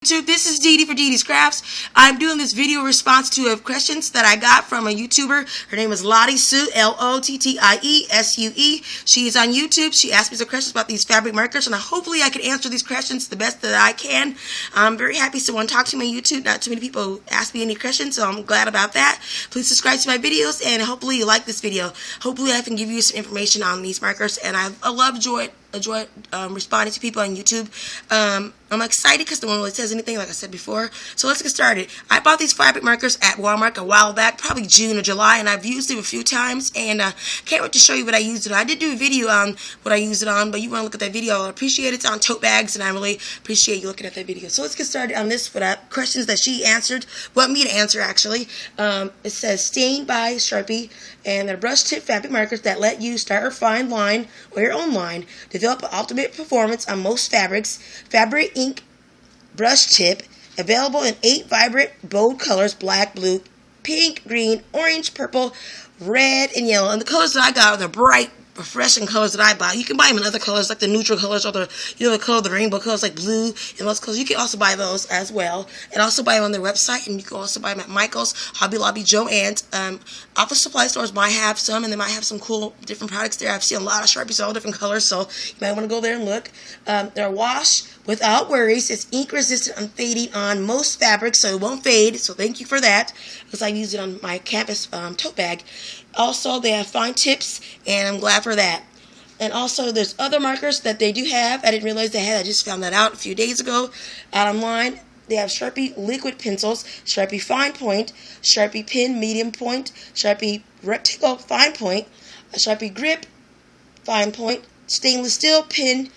This is Dee Dee for Dee Dee's Crafts. I'm doing this video response to questions that I got from a YouTuber. Her name is Lottie Sue, Lottiesue. She is on YouTube. She asked me some questions about these fabric markers, and hopefully I can answer these questions the best that I can. I'm very happy someone talked to me on YouTube. Not too many people asked me any questions, so I'm glad about that. Please subscribe to my videos, and hopefully you like this video. Hopefully I can give you some information on these markers, and I enjoy responding to people on YouTube. I'm excited because no one really says anything, like I said before. So let's get started. I bought these fabric markers at Walmart a while back, probably June or July, and I've used them a few times, and can't wait to show you what I used it on. I did do a video on what I used it on, but you want to look at that video, I appreciate it. It's on tote bags, and I really appreciate you looking at that video. So let's get started on this with questions that she answered, want me to answer actually. It says Stained by Sharpie, and they're brush tip fabric markers that let you start or find line or your own line. Develop ultimate performance on most fabrics. Fabric ink brush tip, available in 8 vibrant bold colors: black, blue, pink, green, orange, purple, red, and yellow. And the colors that I got are the bright, refreshing colors that I buy. You can buy them in other colors like the neutral colors or the color, the rainbow colors like blue and those colors. You can also buy those as well, and also buy them on their website, and you can also buy them at Michael's, Hobby Lobby, Joann's. Office supply stores might have some, and they might have some cool different products there. I've seen a lot of Sharpies, all different colors, so you might want to go there and look. They're wash without worries. It's ink resistant and fading on most fabrics, so it won't fade. So thank you for that, because I use it on my canvas tote bag. Also, they have fine tips, and I'm glad for that. And also, there's other markers that they do have. I didn't realize they had. I just found that out a few days ago out online. They have Sharpie liquid pencils, Sharpie fine point, Sharpie pen medium point, Sharpie rectangle fine point, a Sharpie grip fine point, stainless steel pen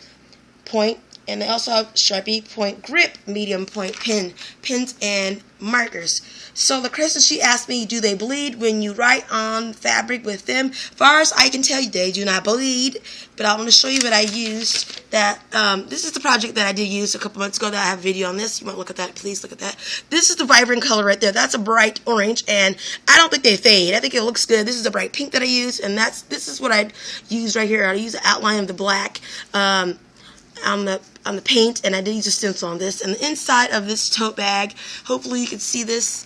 point, and they also have Sharpie point grip medium point pens and markers. So the question she asked me, do they bleed when you write on fabric with them? As far as I can tell you, they do not bleed. But I want to show you what I used. This is the project that I did use a couple months ago that I have a video on this. You might look at that. Please look at that. This is the vibrant color right there. That's a bright orange, and I don't think they fade. I think it looks good. This is a bright pink that I use, and this is what I use right here. I use the outline of the black on the paint, and I did use a stencil on this. And the inside of this tote bag, hopefully you can see this.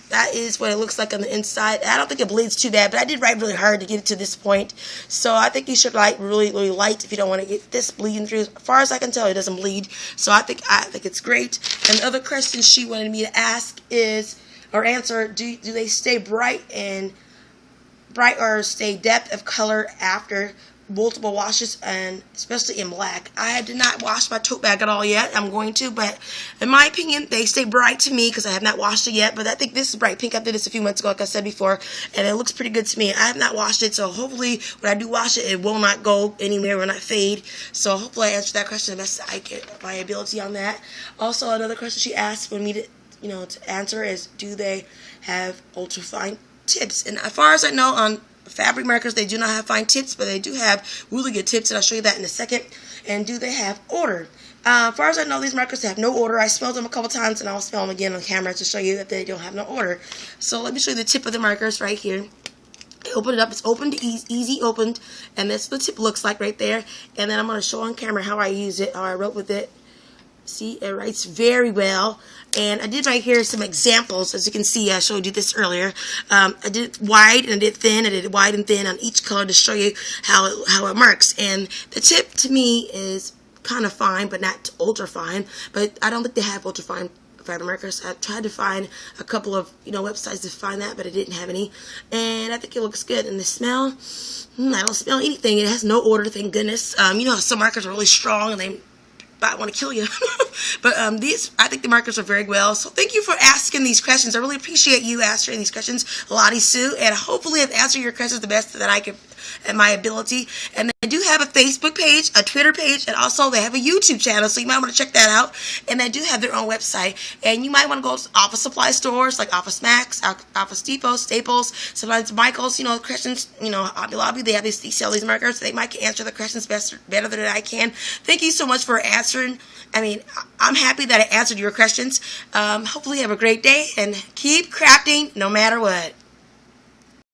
That is what it looks like on the inside. I don't think it bleeds too bad, but I did write really hard to get it to this point. So I think you should write really, really light if you don't want to get this bleeding through. As far as I can tell, it doesn't bleed. So I think it's great. And the other question she wanted me to ask is, or answer, do they stay bright or stay depth of color after multiple washes, and especially in black? I did not wash my tote bag at all yet. I'm going to, but in my opinion, they stay bright to me because I have not washed it yet. But I think this is bright pink. I did this a few months ago, like I said before, and it looks pretty good to me. I have not washed it, so hopefully when I do wash it, it will not go anywhere, will not fade. So hopefully I answered that question the best I can, my ability on that. Also, another question she asked for me to answer is, do they have ultra fine tips? And as far as I know, on fabric markers, they do not have fine tips, but they do have really good tips, and I'll show you that in a second. And do they have order? As far as I know, these markers have no order. I smelled them a couple times, and I'll smell them again on camera to show you that they don't have no order. So let me show you the tip of the markers right here. I open it up. It's opened, easy opened, and that's what the tip looks like right there. And then I'm going to show on camera how I use it, how I wrote with it. See, it writes very well. And I did right here some examples. As you can see, I showed you this earlier. I did wide and I did thin. I did wide and thin on each color to show you how it marks. And the tip to me is kind of fine, but not ultra fine. But I don't think they have ultra fine fabric markers. I tried to find a couple of websites to find that, but I didn't have any. And I think it looks good. And the smell, I don't smell anything. It has no odor, thank goodness. You know how some markers are really strong and they want to kill you. But these, I think the markers are very well. So thank you for asking these questions. I really appreciate you answering these questions, Lottie Sue, and hopefully I've answered your questions the best that I can at my ability. And they do have a Facebook page, a Twitter page, and also they have a YouTube channel, so you might want to check that out. And they do have their own website, and you might want to go to office supply stores like Office Max, Office Depot, Staples, sometimes Michael's, questions, Hobby Lobby. They have they sell these markers. They might answer the questions better than I can. Thank you so much for answering. I'm happy that I answered your questions. Hopefully you have a great day, and keep crafting no matter what.